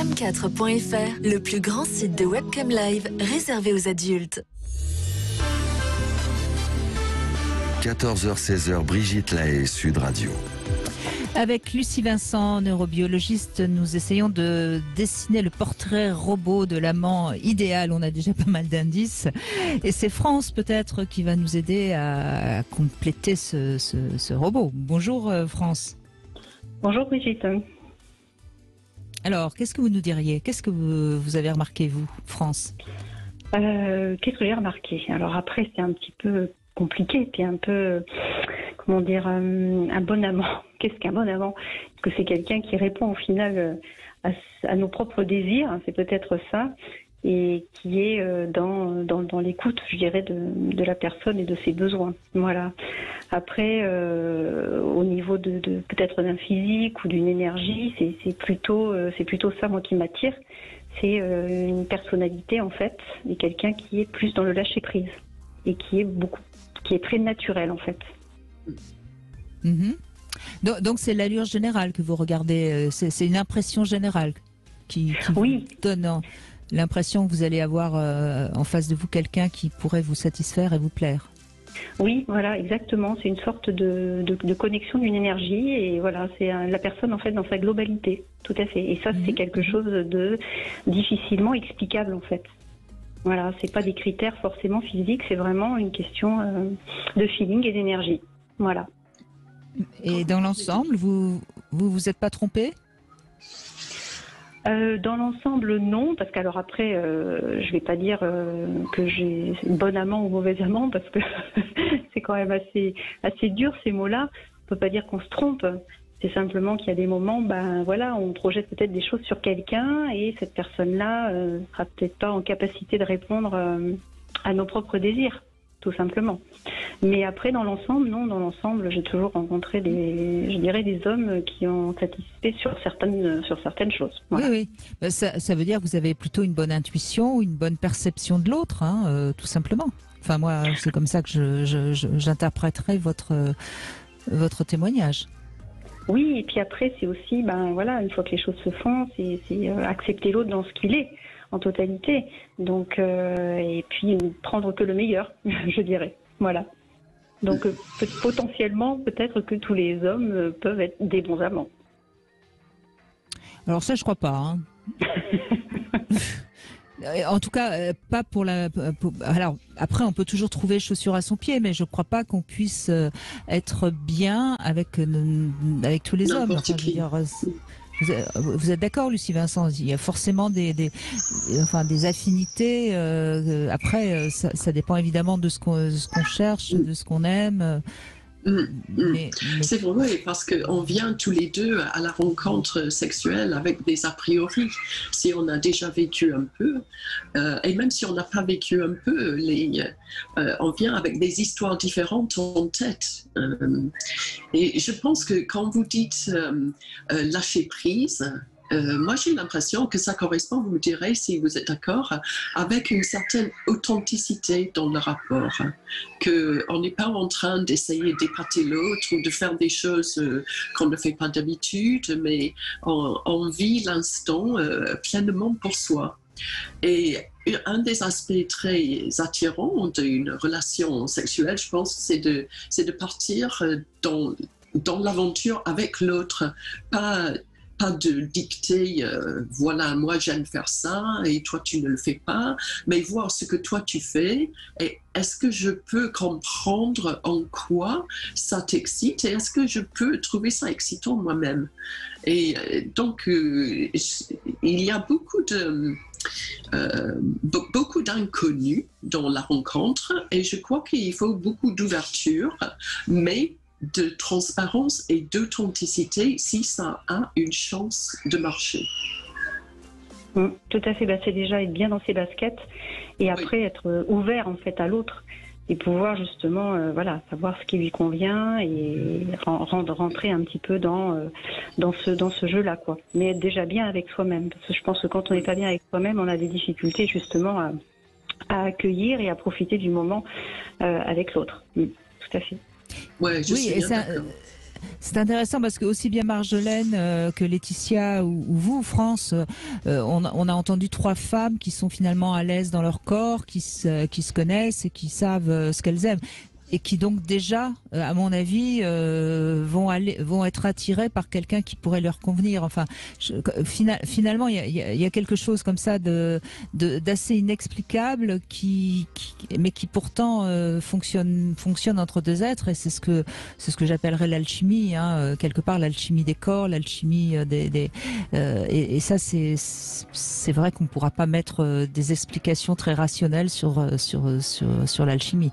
cam4.fr, le plus grand site de webcam live réservé aux adultes. 14h-16h, Brigitte Lahaie, Sud Radio. Avec Lucie Vincent, neurobiologiste, nous essayons de dessiner le portrait robot de l'amant idéal. On a déjà pas mal d'indices. Et c'est France peut-être qui va nous aider à compléter ce robot. Bonjour France. Bonjour Brigitte. Alors, qu'est-ce que vous nous diriez? Qu'est-ce que vous avez remarqué, vous, France? Qu'est-ce que j'ai remarqué? Alors après, c'est un petit peu compliqué, puis un peu, comment dire, un bon amant. Qu'est-ce qu'un bon amant? Est-ce que c'est quelqu'un qui répond au final à nos propres désirs? C'est peut-être ça, et qui est dans l'écoute, je dirais, de la personne et de ses besoins. Voilà. Après, au niveau de peut-être d'un physique ou d'une énergie, c'est plutôt ça, moi, qui m'attire. C'est une personnalité, en fait, et quelqu'un qui est plus dans le lâcher prise et qui est très naturel, en fait. Mm-hmm. Donc c'est l'allure générale que vous regardez, c'est une impression générale qui oui. vous donne l'impression que vous allez avoir en face de vous quelqu'un qui pourrait vous satisfaire et vous plaire. Oui, voilà, exactement. C'est une sorte de connexion d'une énergie, et voilà, c'est la personne en fait dans sa globalité, tout à fait. Et ça, c'est quelque chose de difficilement explicable en fait. Voilà, c'est pas des critères forcément physiques, c'est vraiment une question de feeling et d'énergie. Voilà. Et dans l'ensemble, vous êtes pas trompé? Dans l'ensemble, non, parce qu'alors après, je vais pas dire que j'ai bon amant ou mauvais amant, parce que c'est quand même assez dur ces mots-là. On peut pas dire qu'on se trompe. C'est simplement qu'il y a des moments, voilà, on projette peut-être des choses sur quelqu'un et cette personne-là sera peut-être pas en capacité de répondre à nos propres désirs, tout simplement. Mais après, dans l'ensemble, non, dans l'ensemble, j'ai toujours rencontré des hommes qui ont satisfait sur certaines choses. Voilà. Oui. Ça veut dire que vous avez plutôt une bonne intuition ou une bonne perception de l'autre, tout simplement. Enfin, moi, c'est comme ça que j'interpréterai votre témoignage. Oui, et puis après, c'est aussi, voilà, une fois que les choses se font, c'est accepter l'autre dans ce qu'il est, en totalité. Donc, et puis prendre que le meilleur, je dirais. Voilà. Donc, potentiellement, peut-être que tous les hommes peuvent être des bons amants. Alors ça, je crois pas. En tout cas, pas pour alors après, on peut toujours trouver chaussure à son pied, mais je crois pas qu'on puisse être bien avec tous les hommes. Enfin, je veux dire, vous êtes d'accord, Lucie Vincent? Il y a forcément des affinités. Après, ça dépend évidemment de ce qu'on cherche, de ce qu'on aime. Mais... C'est vrai, parce qu'on vient tous les deux à la rencontre sexuelle avec des a priori. Si on a déjà vécu un peu, et même si on n'a pas vécu un peu, on vient avec des histoires différentes en tête. Et je pense que quand vous dites lâcher prise, moi j'ai l'impression que ça correspond, vous me direz si vous êtes d'accord, avec une certaine authenticité dans le rapport, qu'on n'est pas en train d'essayer d'épater l'autre ou de faire des choses qu'on ne fait pas d'habitude, mais on vit l'instant pleinement pour soi. Et un des aspects très attirants d'une relation sexuelle, je pense, c'est de partir dans l'aventure avec l'autre, pas de dicter, voilà, moi j'aime faire ça et toi tu ne le fais pas, mais voir ce que toi tu fais et est-ce que je peux comprendre en quoi ça t'excite et est-ce que je peux trouver ça excitant moi-même. Et donc, il y a beaucoup d'inconnus dans la rencontre et je crois qu'il faut beaucoup d'ouverture, mais de transparence et d'authenticité si ça a une chance de marcher. Tout à fait, c'est déjà être bien dans ses baskets et après être ouvert en fait à l'autre et pouvoir justement savoir ce qui lui convient et rentrer un petit peu dans ce jeu-là, quoi. Mais être déjà bien avec soi-même, parce que je pense que quand on n'est pas bien avec soi-même, on a des difficultés justement à accueillir et à profiter du moment avec l'autre. Tout à fait. Ouais, je suis bien d'accord. C'est intéressant parce que aussi bien Marjolaine que Laetitia ou vous, France, on a entendu 3 femmes qui sont finalement à l'aise dans leur corps, qui se connaissent et qui savent ce qu'elles aiment. Et qui donc déjà, à mon avis, vont être attirés par quelqu'un qui pourrait leur convenir. Enfin, finalement, il y a quelque chose comme ça d'assez inexplicable mais qui pourtant fonctionne entre 2 êtres. Et c'est ce que j'appellerais l'alchimie, hein, quelque part l'alchimie des corps, l'alchimie et ça c'est vrai qu'on pourra pas mettre des explications très rationnelles sur l'alchimie.